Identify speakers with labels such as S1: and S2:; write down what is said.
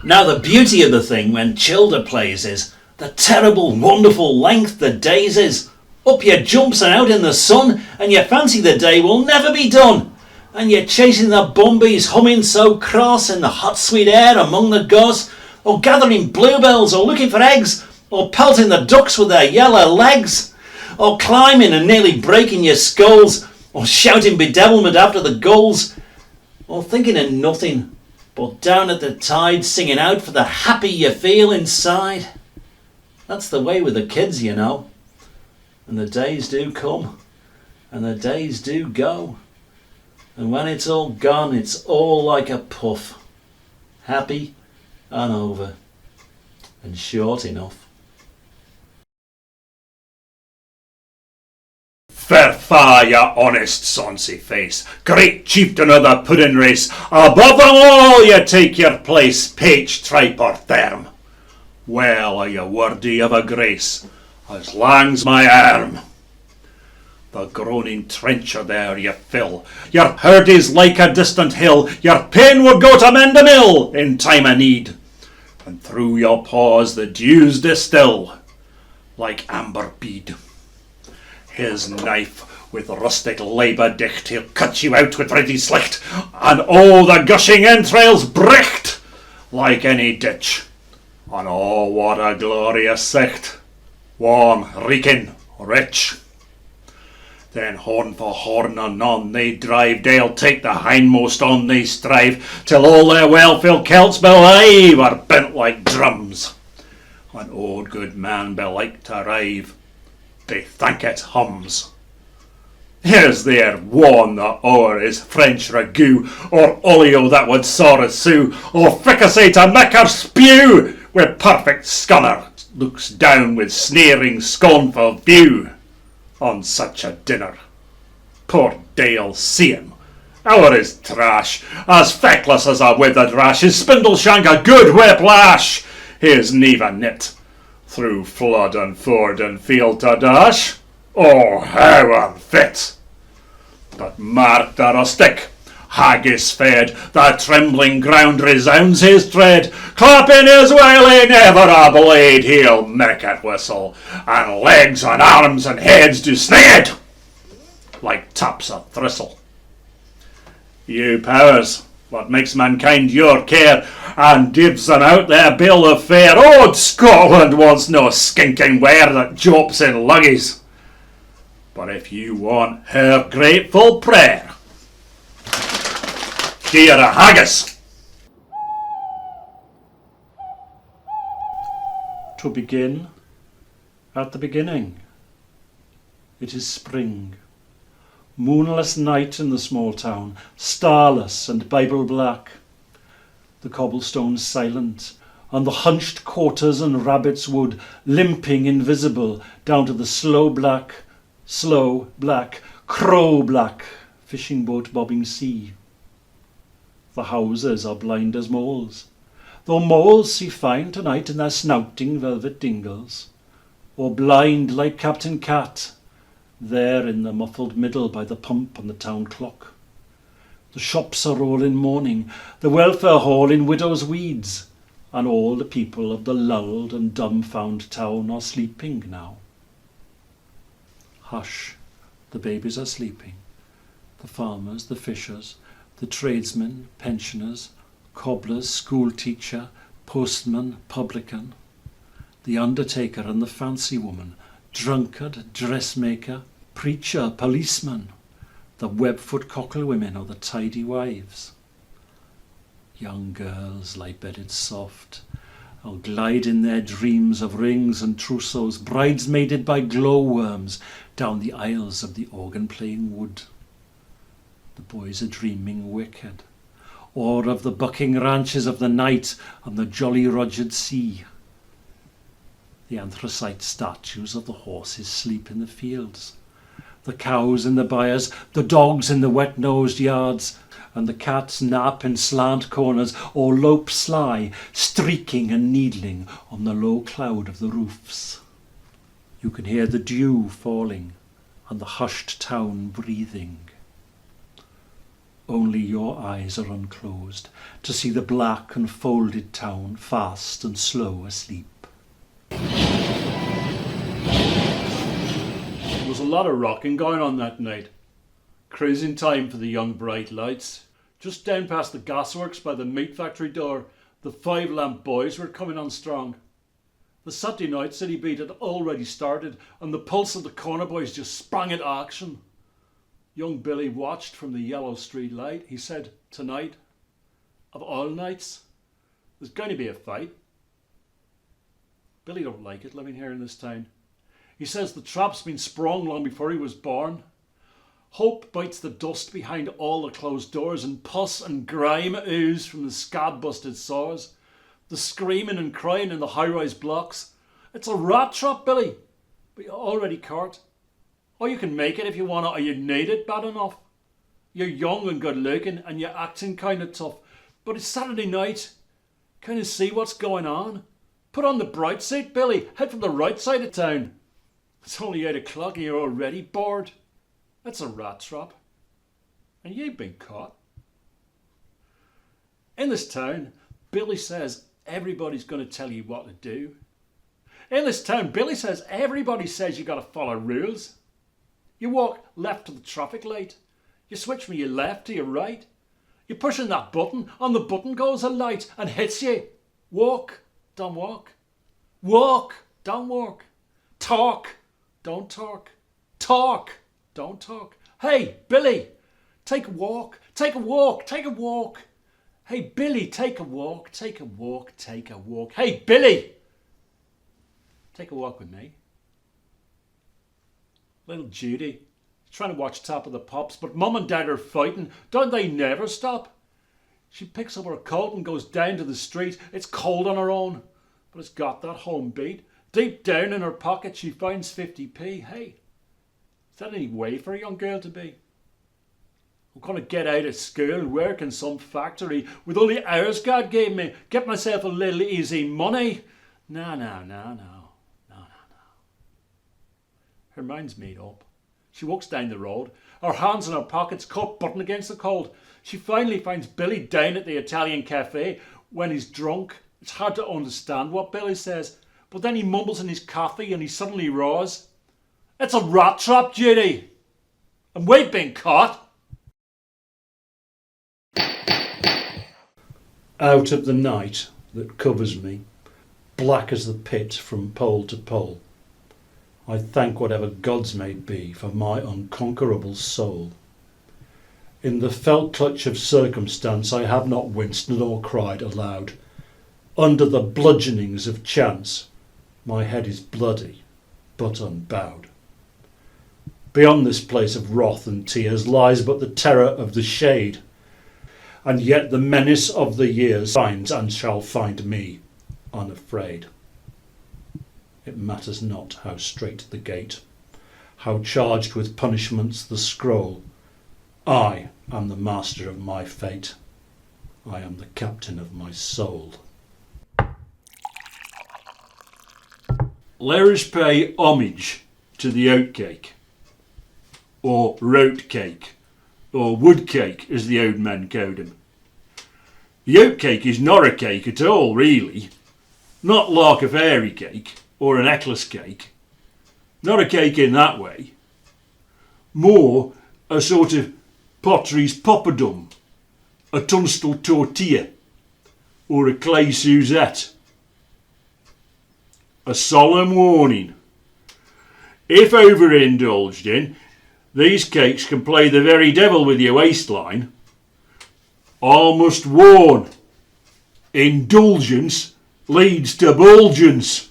S1: Now the beauty of the thing when Childer plays is the terrible wonderful length the days is. Up you jumps and out in the sun, and you fancy the day will never be done. And you're chasing the bumbees humming so cross in the hot sweet air among the gorse, or gathering bluebells, or looking for eggs, or pelting the ducks with their yellow legs, or climbing and nearly breaking your skulls, or shouting bedevilment after the gulls, or thinking of nothing but down at the tide singing out for the happy you feel inside. That's the way with the kids, you know. And the days do come, and the days do go. And when it's all gone, it's all like a puff. Happy and over, and short enough.
S2: Fair fa, ya honest sonsy face, great chieftain of the puddin' race, above them all you take your place, page, tripe or therm. Well are you worthy of a grace, as lang's my arm. The groaning trencher there you fill, your herd is like a distant hill, your pain would go to mend a mill in time of need, and through your paws the dews distill, like amber bead. His knife with rustic labour dicht, he'll cut you out with ready slicht, and all the gushing entrails bricht, like any ditch. And oh, what a glorious sight, warm, reeking, rich. Then horn for horn anon they drive, they'll take the hindmost on they strive, till all their well-filled celts belive are bent like drums. When old good man belike to arrive, they think it hums. Here's there one that o'er is French ragout, or olio that would soar a sou, or fricassee to make her spew, where perfect scunner looks down with sneering scornful view on such a dinner. Poor Dale see him, our is trash, as feckless as a withered rash, his spindle shank a good whiplash, his neva knit, through flood and ford and field to dash. Oh, how unfit! But mark the rustic, haggis fed, the trembling ground resounds his tread, clapping his wily never a blade he'll make it whistle, and legs and arms and heads do sning it, like taps of thistle. You powers, what makes mankind your care, and gives them out their bill of fare? Old Scotland wants no skinking ware that jopes in luggies. But if you want her grateful prayer, give her a haggis.
S3: To begin at the beginning. It is spring. Moonless night in the small town, starless and Bible black. The cobblestones silent, and the hunched quarters and rabbit's wood limping invisible down to the slow black, crow black fishing boat bobbing sea. The houses are blind as moles, though moles see fine tonight in their snouting velvet dingles, or blind like Captain Cat, there in the muffled middle by the pump and the town clock. The shops are all in mourning, the welfare hall in widow's weeds, and all the people of the lulled and dumbfound town are sleeping now. Hush, the babies are sleeping, the farmers, the fishers, the tradesmen, pensioners, cobblers, school-teacher, postman, publican, the undertaker and the fancy woman, drunkard, dressmaker, preacher, policeman, the webfoot cockle women or the tidy wives. Young girls lie bedded soft, or glide in their dreams of rings and trousseaux, bridesmaided by glowworms down the aisles of the organ-playing wood. The boys are dreaming wicked, or of the bucking ranches of the night on the Jolly Rogered sea. The anthracite statues of the horses sleep in the fields, the cows in the byres, the dogs in the wet-nosed yards, and the cats nap in slant corners or lope sly, streaking and needling on the low cloud of the roofs. You can hear the dew falling and the hushed town breathing. Only your eyes are unclosed to see the black and folded town fast and slow asleep.
S2: There was a lot of rocking going on that night. Cruising time for the young bright lights. Just down past the gasworks by the meat factory door, the 5 Lamp Boys were coming on strong. The Saturday night city beat had already started, and the pulse of the corner boys just sprang into action. Young Billy watched from the yellow street light. He said, "Tonight, of all nights, there's going to be a fight." Billy don't like it living here in this town. He says the trap's been sprung long before he was born. Hope bites the dust behind all the closed doors, and pus and grime ooze from the scab-busted saws. The screaming and crying in the high-rise blocks. It's a rat trap, Billy, but you're already caught. Oh, you can make it if you want it, or you need it bad enough. You're young and good looking, and you're acting kind of tough. But it's Saturday night. Kind of see what's going on. Put on the bright side, Billy. Head for the right side of town. It's only 8 o'clock and you're already bored. That's a rat trap. And you've been caught. In this town, Billy says everybody's going to tell you what to do. In this town, Billy says everybody says you got to follow rules. You walk left to the traffic light. You switch from your left to your right. You're pushing that button. On the button goes a light and hits you. Walk, don't walk. Walk, don't walk. Talk, don't talk. Talk, don't talk. Hey, Billy, take a walk. Take a walk. Take a walk. Hey, Billy, take a walk. Take a walk. Take a walk. Hey, Billy, take a walk with me. Little Judy, trying to watch Top of the Pops, but Mum and Dad are fighting. Don't they never stop? She picks up her coat and goes down to the street. It's cold on her own, but it's got that home beat. Deep down in her pocket, she finds 50p. Hey, is that any way for a young girl to be? I'm going to get out of school, work in some factory with all the hours God gave me, get myself a little easy money. No. Her mind's made up. She walks down the road, her hands in her pockets, caught button against the cold. She finally finds Billy down at the Italian cafe when he's drunk. It's hard to understand what Billy says, but then he mumbles in his coffee and he suddenly roars, "It's a rat trap, Judy! And we've been caught!"
S3: Out of the night that covers me, black as the pit from pole to pole, I thank whatever gods may be for my unconquerable soul. In the felt clutch of circumstance I have not winced nor cried aloud. Under the bludgeonings of chance my head is bloody but unbowed. Beyond this place of wrath and tears lies but the terror of the shade, and yet the menace of the years finds and shall find me unafraid. It matters not how strait the gate, how charged with punishments the scroll. I am the master of my fate. I am the captain of my soul.
S2: Let us pay homage to the oatcake, or roat cake, or wood cake as the old man called him. The oatcake is not a cake at all, really. Not like a fairy cake or an necklace cake. Not a cake in that way. More a sort of Pottery's poppadom, a Tunstall tortilla, or a clay Suzette. A solemn warning. If overindulged in, these cakes can play the very devil with your waistline. I must warn, indulgence leads to bulgence.